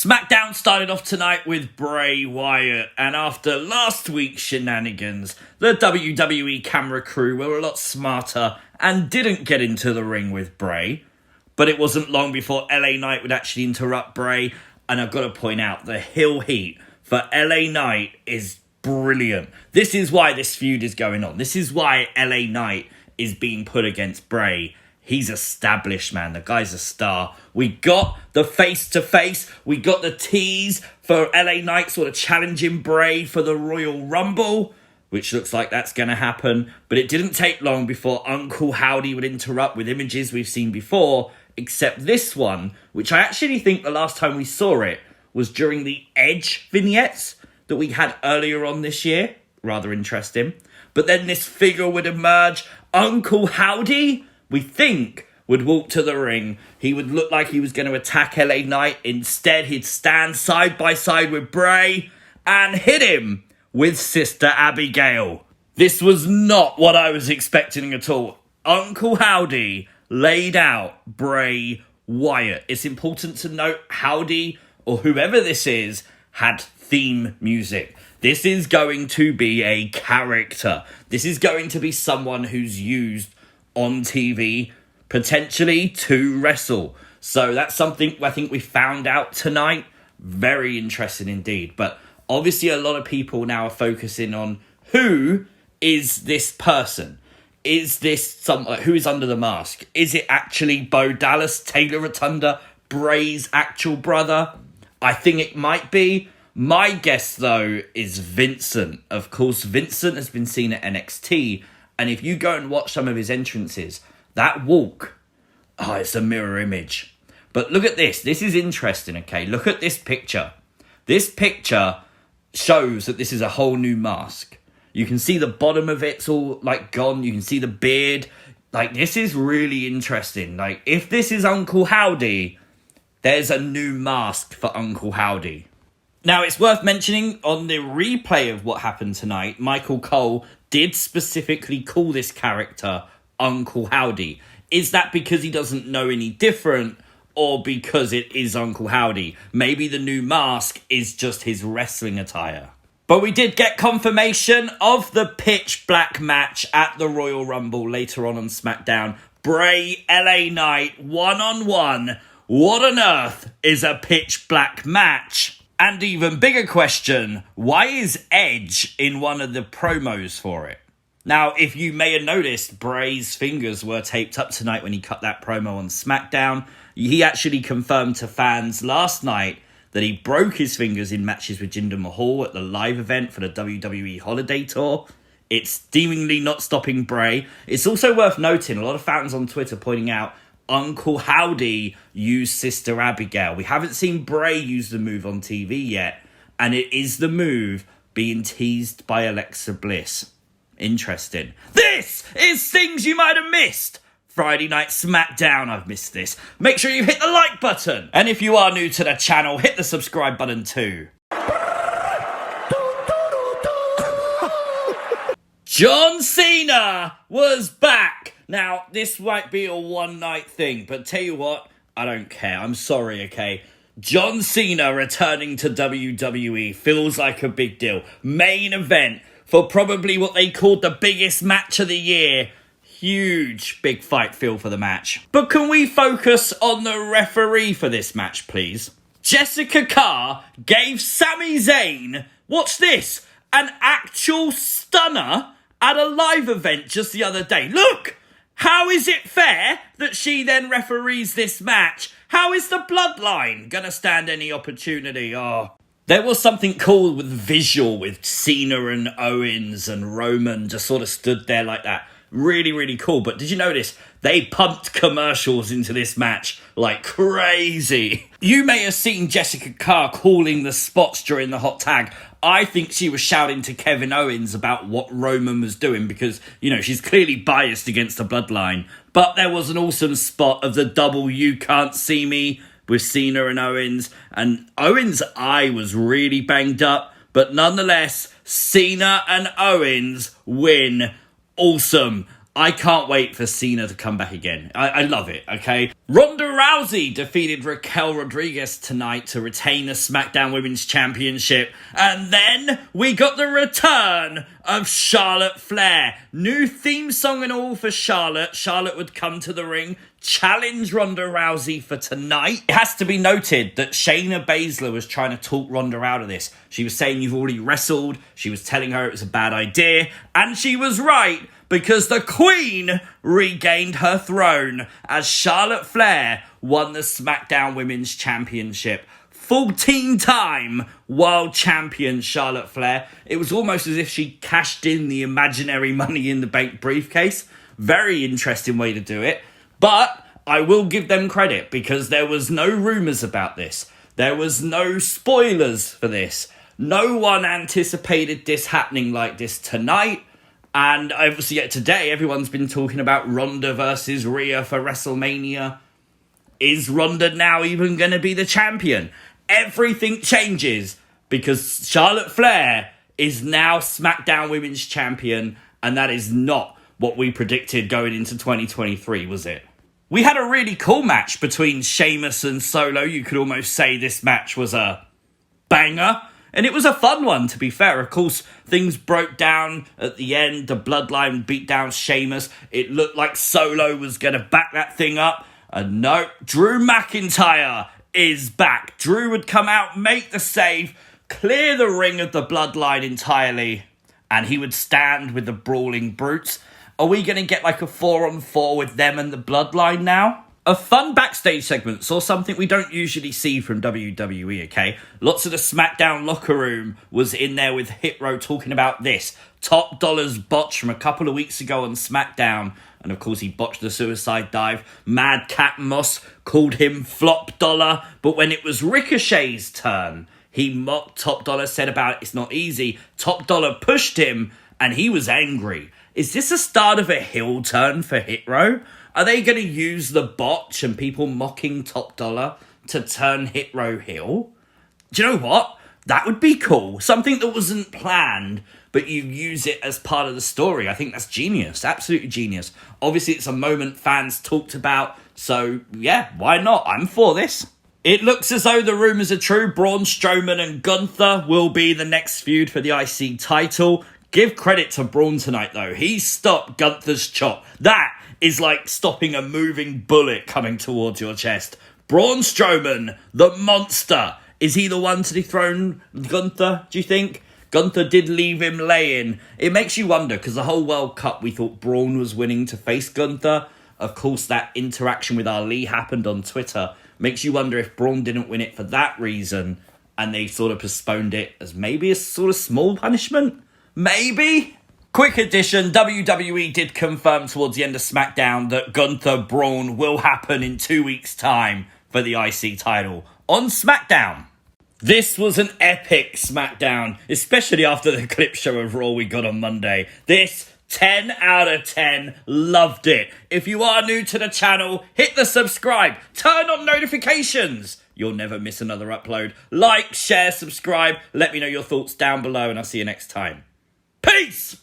SmackDown started off tonight with Bray Wyatt, and after last week's shenanigans, the WWE camera crew were a lot smarter and didn't get into the ring with Bray. But it wasn't long before LA Knight would actually interrupt Bray, and I've got to point out, the heel heat for LA Knight is brilliant. This is why this feud is going on. This is why LA Knight is being put against Bray. He's established, man. The guy's a star. We got the face-to-face. We got the tease for LA Knight sort of challenging Bray for the Royal Rumble, which looks like that's going to happen. But it didn't take long before Uncle Howdy would interrupt with images we've seen before, except this one, which I actually think the last time we saw it was during the Edge vignettes that we had earlier on this year. Rather interesting. But then this figure would emerge. Uncle Howdy, we think, would walk to the ring. He would look like he was going to attack LA Knight. Instead, he'd stand side by side with Bray and hit him with Sister Abigail. This was not what I was expecting at all. Uncle Howdy laid out Bray Wyatt. It's important to note Howdy, or whoever this is, had theme music. This is going to be a character. This is going to be someone who's used on TV, potentially to wrestle. So that's something I think we found out tonight. Very interesting indeed. But obviously a lot of people now are focusing on who is this person? Is this who is under the mask? Is it actually Bo Dallas, Taylor Rotunda, Bray's actual brother? I think it might be. My guess, though, is Vincent. Of course, Vincent has been seen at NXT. And if you go and watch some of his entrances, that walk, it's a mirror image. But look at this. This is interesting, okay? Look at this picture. This picture shows that this is a whole new mask. You can see the bottom of it's all, gone. You can see the beard. This is really interesting. If this is Uncle Howdy, there's a new mask for Uncle Howdy. Now, it's worth mentioning, on the replay of what happened tonight, Michael Cole did specifically call this character Uncle Howdy. Is that because he doesn't know any different, or because it is Uncle Howdy? Maybe the new mask is just his wrestling attire. But we did get confirmation of the pitch black match at the Royal Rumble later on SmackDown. Bray, LA Knight, one-on-one. What on earth is a pitch black match? And even bigger question, why is Edge in one of the promos for it? Now, if you may have noticed, Bray's fingers were taped up tonight when he cut that promo on SmackDown. He actually confirmed to fans last night that he broke his fingers in matches with Jinder Mahal at the live event for the WWE Holiday Tour. It's seemingly not stopping Bray. It's also worth noting, a lot of fans on Twitter pointing out, Uncle Howdy used Sister Abigail. We haven't seen Bray use the move on TV yet, and it is the move being teased by Alexa Bliss. Interesting. This is things you might have missed. Friday Night SmackDown, I've missed this. Make sure you hit the like button. And if you are new to the channel, hit the subscribe button too. John Cena was back. Now, this might be a one-night thing, but tell you what, I don't care. I'm sorry, okay? John Cena returning to WWE feels like a big deal. Main event for probably what they called the biggest match of the year. Huge big fight feel for the match. But can we focus on the referee for this match, please? Jessica Carr gave Sami Zayn, watch this, an actual stunner at a live event just the other day. Look! How is it fair that she then referees this match? How is the Bloodline gonna stand any opportunity? There was something cool with visual with Cena and Owens and Roman just sort of stood there like that. Really, really cool. But did you notice they pumped commercials into this match like crazy? You may have seen Jessica Carr calling the spots during the hot tag. I think she was shouting to Kevin Owens about what Roman was doing because, she's clearly biased against the Bloodline. But there was an awesome spot of the double You Can't See Me with Cena and Owens. And Owens' eye was really banged up. But nonetheless, Cena and Owens win. Awesome. I can't wait for CENA to come back again. I love it, okay? Ronda Rousey defeated Raquel Rodriguez tonight to retain the SmackDown Women's Championship. And then we got the return of Charlotte Flair. New theme song and all for Charlotte. Charlotte would come to the ring, challenge Ronda Rousey for tonight. It has to be noted that Shayna Baszler was trying to talk Ronda out of this. She was saying you've already wrestled. She was telling her it was a bad idea. And she was right, because the Queen regained her throne as Charlotte Flair won the SmackDown Women's Championship. 14-time world champion Charlotte Flair. It was almost as if she cashed in the imaginary Money in the Bank briefcase. Very interesting way to do it. But I will give them credit because there was no rumours about this. There was no spoilers for this. No one anticipated this happening like this tonight. And obviously today, everyone's been talking about Ronda versus Rhea for WrestleMania. Is Ronda now even going to be the champion? Everything changes because Charlotte Flair is now SmackDown Women's Champion. And that is not what we predicted going into 2023, was it? We had a really cool match between Sheamus and Solo. You could almost say this match was a banger. And it was a fun one, to be fair. Of course, things broke down at the end. The Bloodline beat down Sheamus. It looked like Solo was going to back that thing up. And no, Drew McIntyre is back. Drew would come out, make the save, clear the ring of the Bloodline entirely, and he would stand with the Brawling Brutes. Are we going to get like a 4-on-4 with them and the Bloodline now? A fun backstage segment saw something we don't usually see from WWE, okay? Lots of the SmackDown locker room was in there with Hit Row talking about this. Top Dolla's botch from a couple of weeks ago on SmackDown. And of course he botched the suicide dive. Madcap Moss called him Flop Dolla. But when it was Ricochet's turn, he mocked Top Dolla, said about it's not easy. Top Dolla pushed him and he was angry. Is this the start of a heel turn for Hit Row? Are they going to use the botch and people mocking Top Dolla to turn Hit Row heel? Do you know what? That would be cool. Something that wasn't planned, but you use it as part of the story. I think that's genius. Absolutely genius. Obviously, it's a moment fans talked about. So, yeah, why not? I'm for this. It looks as though the rumours are true. Braun Strowman and Gunther will be the next feud for the IC title. Give credit to Braun tonight, though. He stopped Gunther's chop. That is like stopping a moving bullet coming towards your chest. Braun Strowman, the monster. Is he the one to dethrone Gunther, do you think? Gunther did leave him laying. It makes you wonder, because the whole World Cup we thought Braun was winning to face Gunther. Of course, that interaction with Ali happened on Twitter. Makes you wonder if Braun didn't win it for that reason, and they sort of postponed it as maybe a sort of small punishment. Maybe? Quick addition, WWE did confirm towards the end of SmackDown that Gunther Braun will happen in 2 weeks' time for the IC title on SmackDown. This was an epic SmackDown, especially after the clip show of Raw we got on Monday. This, 10 out of 10, loved it. If you are new to the channel, hit the subscribe, turn on notifications. You'll never miss another upload. Like, share, subscribe, let me know your thoughts down below, and I'll see you next time. Peace!